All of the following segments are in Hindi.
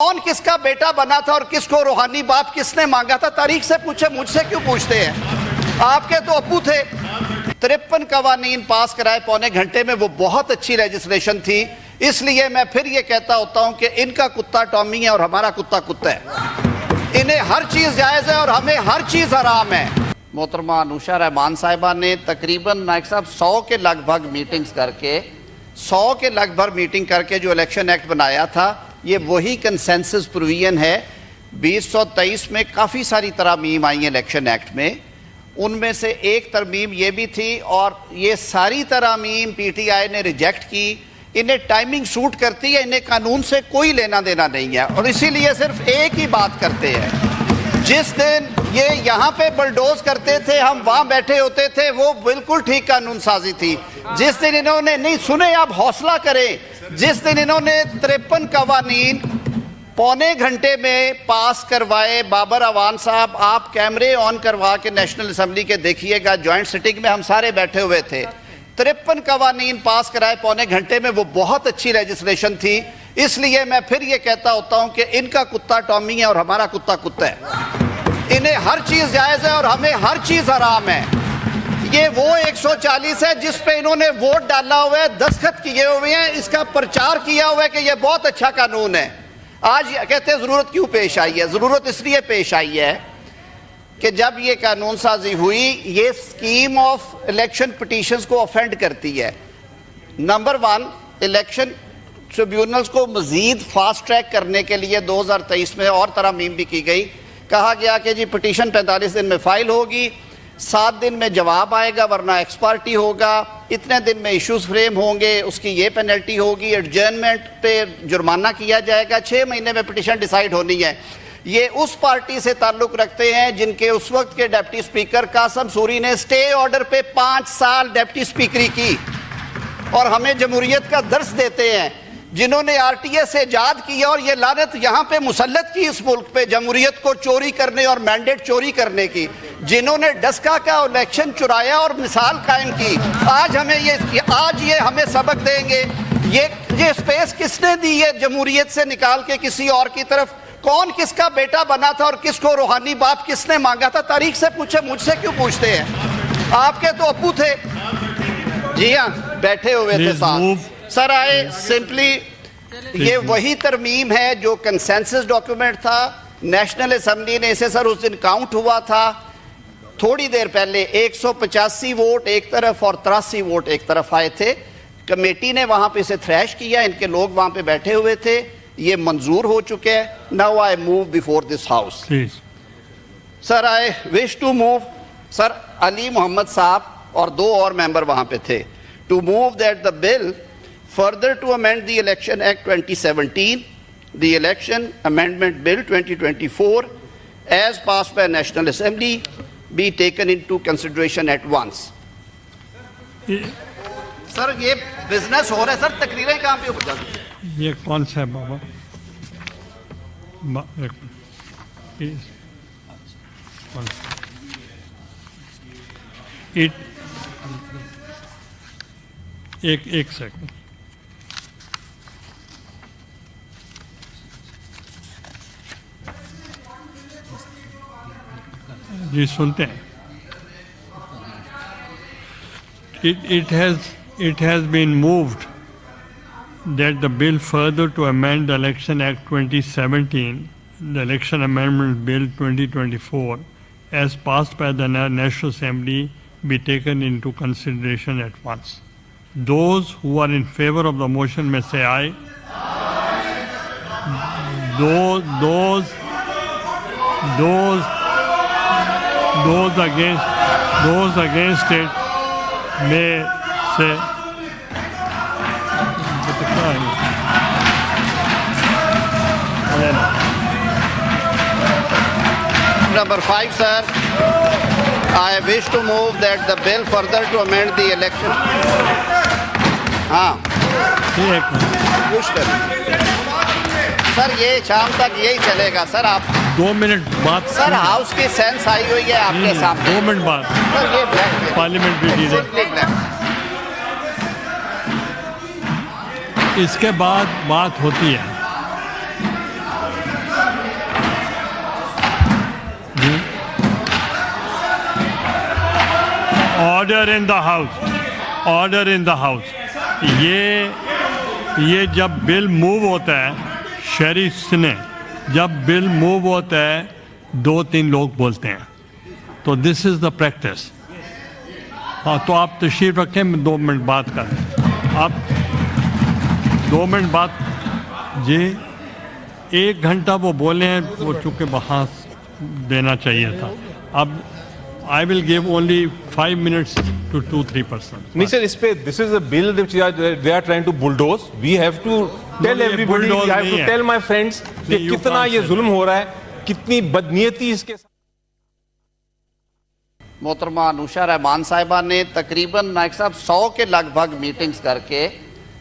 कौन किसका बेटा बना था और किसको रूहानी बाप किसने मांगा था? तारीख से पूछे, मुझसे क्यों पूछते हैं? आपके तो अब्बू थे। 53 कवानीन पास कराए पौने घंटे में, वो बहुत अच्छी लेजिस्लेशन थी। इसलिए मैं फिर ये कहता होता हूं कि इनका कुत्ता टॉमी है और हमारा कुत्ता कुत्ता है। इन्हें हर चीज जायज है और हमें हर चीज हराम है। मोहतरमा अनुषा रहमान साहिबा ने तकरीबन नायक साहब 100 के लगभग मीटिंग करके जो इलेक्शन एक्ट बनाया था, ये वही कंसेंसस प्रोविजन है। 2023 में काफ़ी सारी तरमीम आई हैं इलेक्शन एक्ट में, उनमें से एक तरमीम ये भी थी और ये सारी तरमीम पीटीआई ने रिजेक्ट की। इन्हें टाइमिंग सूट करती है, इन्हें कानून से कोई लेना देना नहीं है और इसीलिए सिर्फ एक ही बात करते हैं। जिस दिन ये यहाँ पे बलडोज करते थे, हम वहाँ बैठे होते थे, वो बिल्कुल ठीक कानून साजी थी। जिस दिन इन्होंने नहीं सुने, आप हौसला करें, जिस दिन इन्होंने 53 कवानीन पौने घंटे में पास करवाए, बाबर अवान साहब आप कैमरे ऑन करवा के नेशनल असेंबली के देखिएगा, जॉइंट सिटिंग में हम सारे बैठे हुए थे। 53 कवानीन पास कराए पौने घंटे में, वो बहुत अच्छी लेजिस्लेशन थी। इसलिए मैं फिर ये कहता होता हूं कि इनका कुत्ता टॉमी है और हमारा कुत्ता कुत्ता है। इन्हें हर चीज जायज है और हमें हर चीज हराम है। ये वो 140 है जिस पे इन्होंने वोट डाला हुआ है, दस्तखत किए हुए हैं, इसका प्रचार किया हुआ है कि ये बहुत अच्छा कानून है। आज कहते हैं जरूरत क्यों पेश आई है? जरूरत इसलिए पेश आई है कि जब ये कानून साजी हुई, ये स्कीम ऑफ इलेक्शन पिटीशंस को ऑफेंड करती है। नंबर 1, इलेक्शन ट्रिब्यूनल्स को मजीद फास्ट ट्रैक करने के लिए 2023 में और तरमीम भी की गई। कहा गया कि जी पिटीशन 45 दिन में फाइल होगी, 7 दिन में जवाब आएगा वरना एक्सपार्टी होगा, इतने दिन में इश्यूज फ्रेम होंगे, उसकी ये पेनल्टी होगी, एडजर्नमेंट पे जुर्माना किया जाएगा, 6 महीने में पिटीशन डिसाइड होनी है। ये उस पार्टी से ताल्लुक रखते हैं जिनके उस वक्त के डिप्टी स्पीकर कासम सूरी ने स्टे ऑर्डर पे 5 साल डिप्टी स्पीकरी की और हमें जमहूरियत का दर्स देते हैं, जिन्होंने आरटीए से इजाद किया और ये लानत यहाँ पे मुसल्लत की इस मुल्क पे जमहूरियत को चोरी करने और मैंडेट चोरी करने की, जिन्होंने डस्का का इलेक्शन चुराया और मिसाल कायम की। आज ये हमें सबक देंगे। ये स्पेस किसने दी है जमहूरियत से निकाल के किसी और की तरफ? कौन किसका बेटा बना था और किसको रूहानी बाप किसने मांगा था? तारीख से पूछे, मुझसे क्यों पूछते हैं? आपके तो अब्बू थे। जी हाँ, बैठे हुए थे साथ। सर आए सिंपली ये वही तरमीम है जो कंसेंसस डॉक्यूमेंट था। नेशनल असेंबली ने इसे सर उस दिन काउंट हुआ था थोड़ी देर पहले, 185 वोट एक तरफ और 83 वोट एक तरफ आए थे। कमेटी ने वहां पे इसे थ्रैश किया, इनके लोग वहां पे बैठे हुए थे, ये मंजूर हो चुके हैं। Now I move before this house. Sir I wish to move, sir Ali Mohammad sahib और 2 और मेंबर वहां पे थे, to move that the bill further to amend the Election Act 2017, the Election Amendment Bill 2024 as passed by National Assembly be taken into consideration at once. Sir ये बिजनेस हो रहा है सर, तकरीरें कहाँ पे ऊपर जाती हैं? ये कौन सा है बाबा? एक सेकंड जी, सुनते हैं। It has been moved that the bill further to amend the Election Act 2017, the Election Amendment Bill 2024, as passed by the National Assembly, be taken into consideration at once. Those who are in favor of the motion may say aye. Those against it may say Number 5, sir. I wish to move that the bill further to amend the election. हाँ, कुछ सर ये शाम तक यही चलेगा सर। आप 2 मिनट बाद सर, हाउस की सेंस आई हुई है आपके सामने। 2 मिनट बाद सर ये ब्लैक पार्लियामेंट भी इसके बाद बात होती है। Order in the house, order in the house. ये जब बिल मूव होता है शरीफ ने, जब बिल मूव होता है 2-3 लोग बोलते हैं, तो दिस इज़ द प्रैक्टिस। हाँ, तो आप तशरीफ रखें, मैं 2 मिनट बात करें। आप 2 मिनट बात जी, 1 घंटा वो बोले हैं, वो चूँकि वहाँ देना चाहिए था। अब I will give only 5 minutes to 2-3%. नहीं सर, इस पे this is a bill which they are trying to bulldoze. We have to tell everybody, I have to tell my friends कि कितना ये जुल्म हो रहा है, कितनी बदनीयती इसके साथ। मोहतरमा अनुषा रहमान साहिबा ने तकरीबन नायक साहब 100 के लगभग मीटिंग्स करके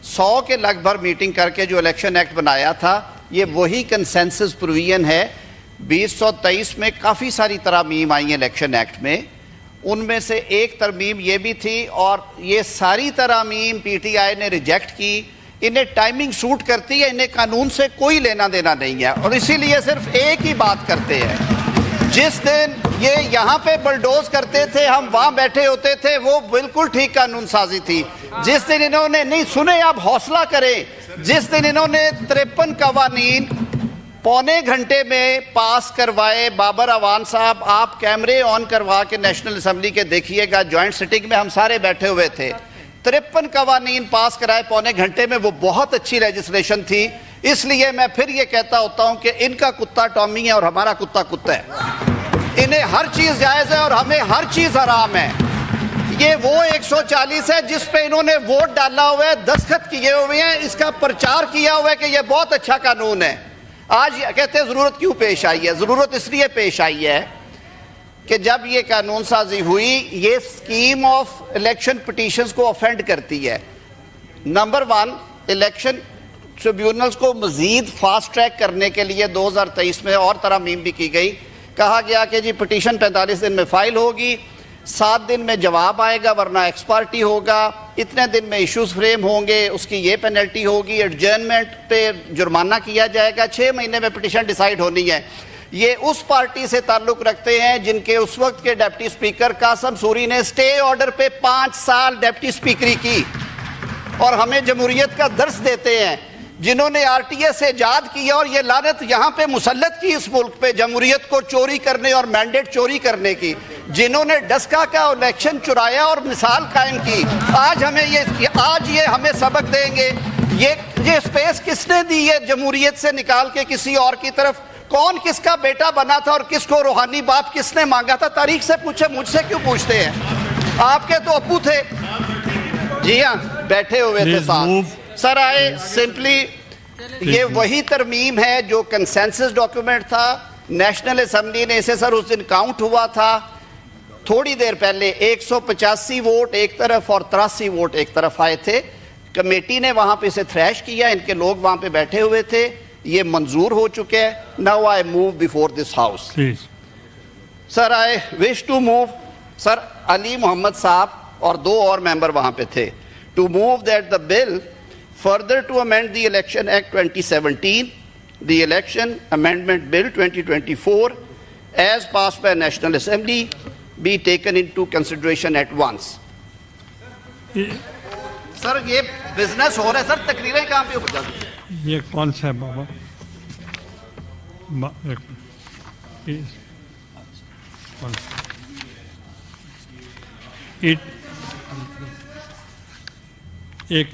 100 के लगभग मीटिंग करके जो इलेक्शन एक्ट बनाया था, ये वही कंसेंसस प्रोविजन है। 2023 में काफ़ी सारी तरमीम आई हैं इलेक्शन एक्ट में, उनमें से एक तरमीम ये भी थी, और ये सारी तरमीम पीटीआई ने रिजेक्ट की। इन्हें टाइमिंग सूट करती है, इन्हें कानून से कोई लेना देना नहीं है, और इसीलिए सिर्फ एक ही बात करते हैं। जिस दिन ये यहाँ पे बलडोज करते थे, हम वहाँ बैठे होते थे, वो बिल्कुल ठीक कानून साजी थी। जिस दिन इन्होंने नहीं सुने, आप हौसला करें, जिस दिन इन्होंने 53 कवानीन पौने घंटे में पास करवाए, बाबर अवान साहब आप कैमरे ऑन करवा के नेशनल असम्बली के देखिएगा, जॉइंट सिटिंग में हम सारे बैठे हुए थे, 53 कवानीन पास कराए पौने घंटे में। वो बहुत अच्छी लेजिस्लेशन थी। इसलिए मैं फिर ये कहता होता हूं कि इनका कुत्ता टॉमी है और हमारा कुत्ता कुत्ता है। इन्हें हर चीज जायज है और हमें हर चीज हराम है। ये वो 140 है जिस पे इन्होंने वोट डाला हुआ है, दस्तखत किए हुए हैं, इसका प्रचार किया हुआ है कि ये बहुत अच्छा कानून है। आज कहते हैं जरूरत क्यों पेश आई है? जरूरत इसलिए पेश आई है कि जब ये कानून साजी हुई, ये स्कीम ऑफ इलेक्शन पिटीशंस को ऑफेंड करती है। नंबर 1, इलेक्शन ट्रिब्यूनल्स को मजीद फास्ट ट्रैक करने के लिए 2023 में और तरमीम भी की गई। कहा गया कि जी पिटीशन 45 दिन में फाइल होगी, 7 दिन में जवाब आएगा, वरना एक्सपार्टी होगा, इतने दिन में इश्यूज फ्रेम होंगे, उसकी ये पेनल्टी होगी, एडजर्नमेंट पे जुर्माना किया जाएगा, 6 महीने में पिटीशन डिसाइड होनी है। ये उस पार्टी से ताल्लुक रखते हैं जिनके उस वक्त के डिप्टी स्पीकर कासम सूरी ने स्टे ऑर्डर पे 5 साल डिप्टी स्पीकरी की, और हमें जमहूरियत का दर्स देते हैं, जिन्होंने आरटीए से इजाद किया और ये लानत यहाँ पे मुसल्लत की इस मुल्क पे, जमहूरियत को चोरी करने और मैंडेट चोरी करने की, जिन्होंने डस्का का इलेक्शन चुराया और मिसाल कायम की। आज ये हमें सबक देंगे। ये स्पेस किसने दी है जमहूरियत से निकाल के किसी और की तरफ? कौन किसका बेटा बना था और किसको रूहानी बाप किसने मांगा था? तारीख से पूछे, मुझसे क्यों पूछते हैं? आपके तो अप्पू थे। जी हाँ, बैठे हुए थे साथ। सर आए सिंपली, ये वही तरमीम है जो कंसेंसस डॉक्यूमेंट था। नेशनल असम्बली ने इसे सर उस दिन काउंट हुआ था थोड़ी देर पहले, 185 वोट एक तरफ और 83 वोट एक तरफ आए थे। कमेटी ने वहां पे इसे थ्रैश किया, इनके लोग वहां पे बैठे हुए थे, ये मंजूर हो चुके हैं। Now I move before this house. Sir I wish to move, sir Ali Mohammad sahib और 2 और मेंबर वहां पे थे, to move that the bill further to amend the Election Act 2017, the Election Amendment Bill 2024 as passed by National Assembly be taken into consideration at once. Sir ये बिजनेस हो रहा है सर, तकरीरें कहाँ पे हो जाती? ये कौन सा है बाबा?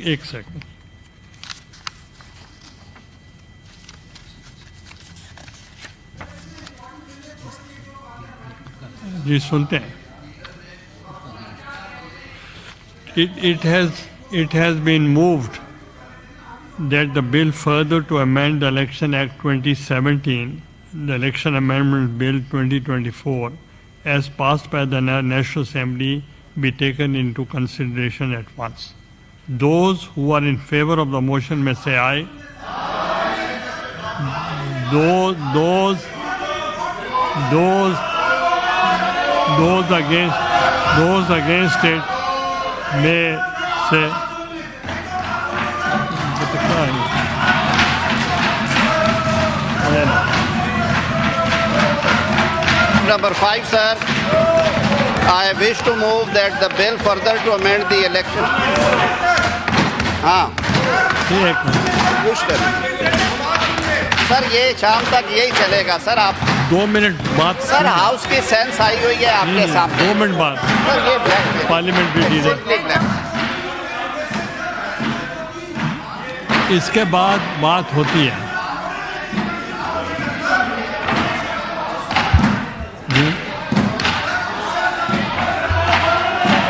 एक सेकंड जी, सुनते हैं। It has been moved that the bill further to amend the Election Act 2017, the Election Amendment Bill 2024, as passed by the National Assembly, be taken into consideration at once. Those who are in favor of the motion may say aye. Those against it may say. Number 5, sir. I wish to move that the bill further to amend the election. हाँ, एक मिनट, पूछ लें सर, ये शाम तक यही चलेगा सर। आप 2 मिनट बात सर, हाउस की सेंस आई हुई है आपके सामने। 2 मिनट बाद सर, ये ब्लैक पार्लियामेंट्री लीडर, इसके बाद बात होती है।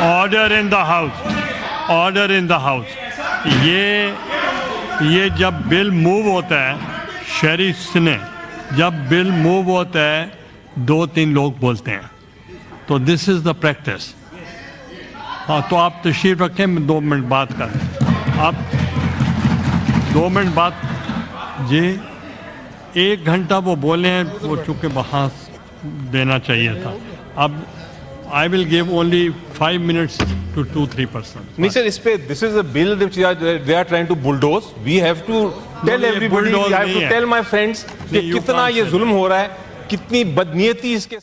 Order in the house, order in the house. ये जब बिल मूव होता है, शरीफ ने जब बिल मूव होता है 2-3 लोग बोलते हैं, तो दिस इज द प्रैक्टिस। हाँ, तो आप तशरीफ रखें, मैं 2 मिनट बात करें। आप 2 मिनट बात जी, 1 घंटा वो बोले हैं, वो चूँकि वहाँ देना चाहिए था। अब I will give only 5 minutes to 2-3%. नहीं सर, इस पे this is a bill which they are trying to bulldoze. We have to tell everybody, I have to tell my friends कि कितना ये जुल्म हो रहा है, कितनी बदनीयती इसके